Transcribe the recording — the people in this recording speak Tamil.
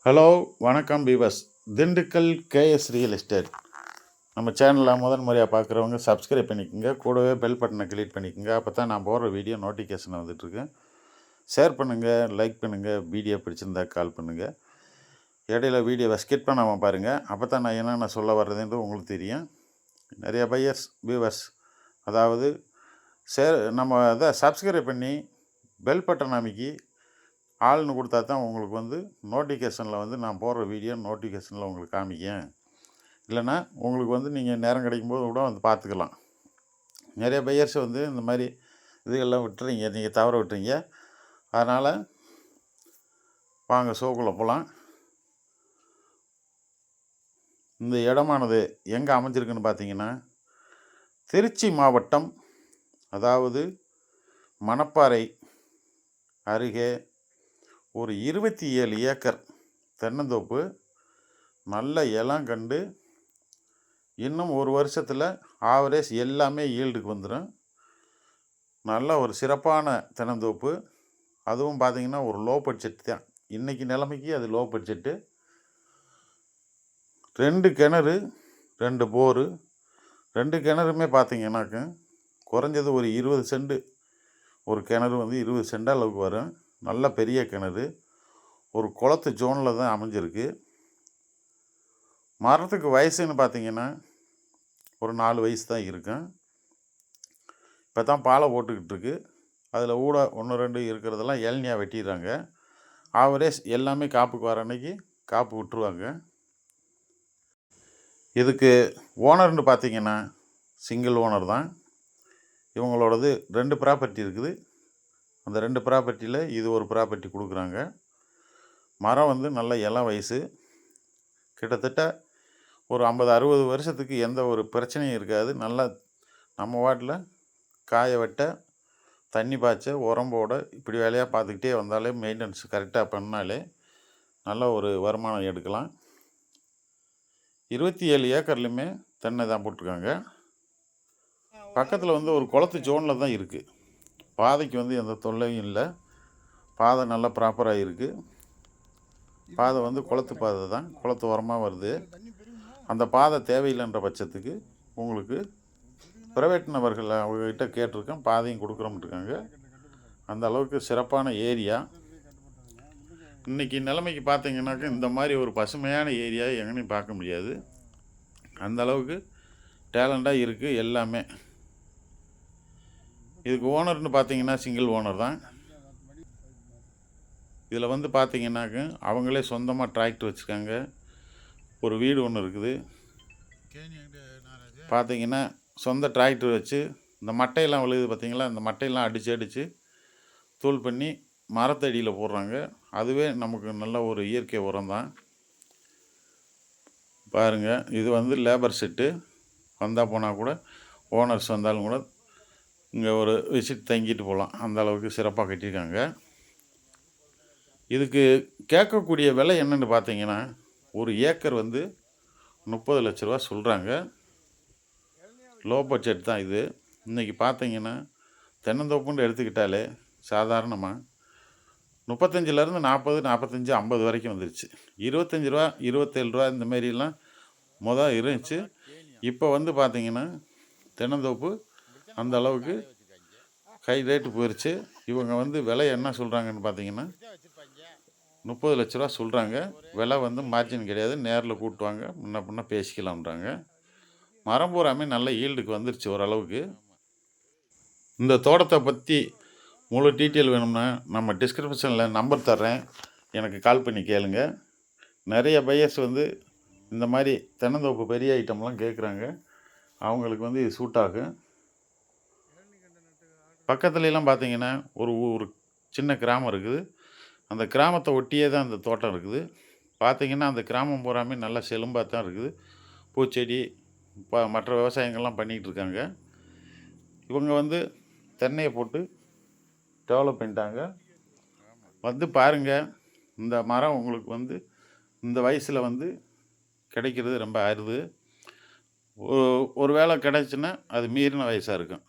ஹலோ வணக்கம் viewers. Dindigul KS real estate நம்ம சேனலில் முதன் முறையாக பார்க்குறவங்க சப்ஸ்கிரைப் பண்ணிக்கோங்க. கூடவே பெல் பட்டனை கிளிக் பண்ணிக்கோங்க. அப்போ தான் நான் போடுற வீடியோ நோட்டிஃபிகேஷன் வந்துட்டுருக்கு. ஷேர் பண்ணுங்கள், லைக் பண்ணுங்கள், வீடியோ பிடிச்சிருந்தா கால் பண்ணுங்கள். இடையில வீடியோவை ஸ்கிப் பண்ணாமல் பாருங்கள். அப்போ தான் நான் என்னென்ன சொல்ல வர்றதுன்றது உங்களுக்கு தெரியும். நிறைய பையர்ஸ் வியூவர்ஸ் அதாவது நம்ம அதை சப்ஸ்கிரைப் பண்ணி பெல் பட்டன் அமைக்கி ஆள்னு கொடுத்தா தான் உங்களுக்கு நோட்டிஃபிகேஷனில் நான் போடுற வீடியோ நோட்டிஃபிகேஷனில் உங்களுக்கு காமிக்கேன். இல்லைன்னா உங்களுக்கு நீங்கள் நேரம் கிடைக்கும்போது கூட பார்த்துக்கலாம். நிறைய பையர்ஸ் இந்த மாதிரி இதுகள்லாம் விட்டுறீங்க, நீங்கள் தவற விட்டுறீங்க. அதனால் வாங்க ஷோக்குள்ளே போகலாம். இந்த இடமானது எங்கே அமைஞ்சிருக்குன்னு பார்த்தீங்கன்னா, திருச்சி மாவட்டம், அதாவது மணப்பாறை அருகே ஒரு 27 ஏக்கர் தென்னந்தோப்பு. நல்ல இலம் கண்டு இன்னும் ஒரு வருஷத்தில் ஆவரேஜ் எல்லாமே ஈல்டுக்கு வந்துடும். நல்ல ஒரு சிறப்பான தென்னந்தோப்பு. அதுவும் பார்த்திங்கன்னா ஒரு லோ பட்ஜெட் தான். இன்றைக்கி நிலைமைக்கு அது லோ பட்ஜெட்டு. 2 கிணறு, 2 போரு. 2 கிணறுமே பார்த்திங்கன்னாக்க குறைஞ்சது ஒரு 20 சென்ட். ஒரு கிணறு 20 சென்ட் அளவுக்கு வரும். நல்ல பெரிய கிணறு. ஒரு குளத்து ஜோனில் தான் அமைஞ்சிருக்கு. மரத்துக்கு வயசுன்னு பார்த்திங்கன்னா ஒரு 4 வயசு தான் இருக்கும். இப்போ தான் பாலை போட்டுக்கிட்டு இருக்கு. அதில் ஊட 1 2 இருக்கிறதெல்லாம் இளநியாக வெட்டிடுறாங்க. ஆவரேஜ் எல்லாமே காப்புக்கு வர அன்னைக்கு காப்பு விட்டுருவாங்க. இதுக்கு ஓனர்னு பார்த்திங்கன்னா சிங்கிள் ஓனர் தான். இவங்களோடது 2 ப்ராப்பர்ட்டி இருக்குது. அந்த 2 ப்ராப்பர்ட்டியில் இது ஒரு ப்ராப்பர்ட்டி கொடுக்குறாங்க. மரம் நல்ல இளம் வயசு. கிட்டத்தட்ட ஒரு 50-60 வருஷத்துக்கு எந்த ஒரு பிரச்சனையும் இருக்காது. நல்லா நம்ம வாட்டில் காய வெட்ட, தண்ணி பாய்ச்ச, உரம்போட இப்படி வேலையாக பார்த்துக்கிட்டே வந்தாலே, மெயின்டெனன்ஸ் கரெக்டாக பண்ணாலே நல்ல ஒரு வருமானம் எடுக்கலாம். 27 ஏக்கர்லையுமே தென்னை தான் போட்டிருக்காங்க. பக்கத்தில் ஒரு குளத்து ஜோனில் தான் இருக்குது. பாதைக்கு எந்த தொல்லையும் இல்லை. பாதை நல்லா ப்ராப்பராக இருக்குது. பாதை குளத்து பாதை தான், குளத்து ஓரமாக வருது. அந்த பாதை தேவையில்லைன்ற பட்சத்துக்கு உங்களுக்கு ப்ரைவேட் நபர்கள் அவங்ககிட்ட கேட்டிருக்கேன், பாதையும் கொடுக்குறோம்ட்டுருக்காங்க. அந்த அளவுக்கு சிறப்பான ஏரியா. இன்றைக்கி நிலைமைக்கு பார்த்தீங்கன்னாக்கா இந்த மாதிரி ஒரு பசுமையான ஏரியா எங்கேயும் பார்க்க முடியாது. அந்த அளவுக்கு டேலண்டாக இருக்குது எல்லாமே. இதுக்கு ஓனர்னு பார்த்தீங்கன்னா சிங்கிள் ஓனர் தான். இதில் பார்த்தீங்கன்னாக்க அவங்களே சொந்தமாக டிராக்டர் வச்சுருக்காங்க. ஒரு வீடு ஒன்று இருக்குது. பார்த்தீங்கன்னா சொந்த டிராக்டர் வச்சு இந்த மட்டையெல்லாம் விழுகுது பார்த்தீங்களா, இந்த மட்டையெல்லாம் அடித்து தூள் பண்ணி மரத்தடியில் போடுறாங்க. அதுவே நமக்கு நல்ல ஒரு இயற்கை உரம் தான். பாருங்கள், இது லேபர் செட்டு. வந்தால் போனால் கூட ஓனர்ஸ் வந்தாலும் கூட இங்கே ஒரு விசிட் தங்கிட்டு போகலாம். அந்த அளவுக்கு சிறப்பாக கட்டியிருக்காங்க. இதுக்கு கேட்கக்கூடிய விலை என்னென்னு பார்த்தீங்கன்னா, ஒரு ஏக்கர் 30 லட்ச ரூபா சொல்கிறாங்க. லோ பட்ஜெட் தான் இது. இன்றைக்கி பார்த்தீங்கன்னா தென்னந்தோப்புன்னு எடுத்துக்கிட்டாலே சாதாரணமாக 35லேருந்து 40, 45, 50 வரைக்கும் வந்துருச்சு. 25 ரூபா, 27 ரூபா இந்த மாரிலாம் இருந்துச்சு. இப்போ பார்த்தீங்கன்னா தென்னந்தோப்பு அந்த அளவுக்கு ஹை ரேட்டு போயிடுச்சு. இவங்க விலை என்ன சொல்கிறாங்கன்னு பார்த்தீங்கன்னா 30 லட்ச ரூபா சொல்கிறாங்க. விலை மார்ஜின் கிடையாது, நேரில் கூட்டுவாங்க, முன்ன பின்ன பேசிக்கலாம்ன்றாங்க. மரம் பூராமே நல்ல ஈல்டுக்கு வந்துருச்சு ஓரளவுக்கு. இந்த தோட்டத்தை பற்றி முழு டீட்டெயில் வேணும்னா நம்ம டிஸ்கிரிப்ஷனில் நம்பர் தர்றேன், எனக்கு கால் பண்ணி கேளுங்க. நிறைய பையர்ஸ் இந்த மாதிரி தென்னந்தோப்பு பெரிய ஐட்டம்லாம் கேட்குறாங்க. அவங்களுக்கு இது சூட் ஆகும். பக்கத்துலலாம் பார்த்தீங்கன்னா ஒரு சின்ன கிராமம் இருக்குது. அந்த கிராமத்தை ஒட்டியே தான் அந்த தோட்டம் இருக்குது. பார்த்திங்கன்னா அந்த கிராமம் பூராமே நல்லா செழும்பாக தான் இருக்குது. பூச்செடி மற்ற விவசாயங்கள்லாம் பண்ணிகிட்டு இருக்காங்க. இவங்க தென்னையை போட்டு டெவலப் பண்ணிட்டாங்க. பாருங்கள், இந்த மரம் உங்களுக்கு இந்த வயசில் கிடைக்கிறது ரொம்ப அரிது. ஒரு வேளை கிடச்சுன்னா அது மீறின வயசாக இருக்கும்.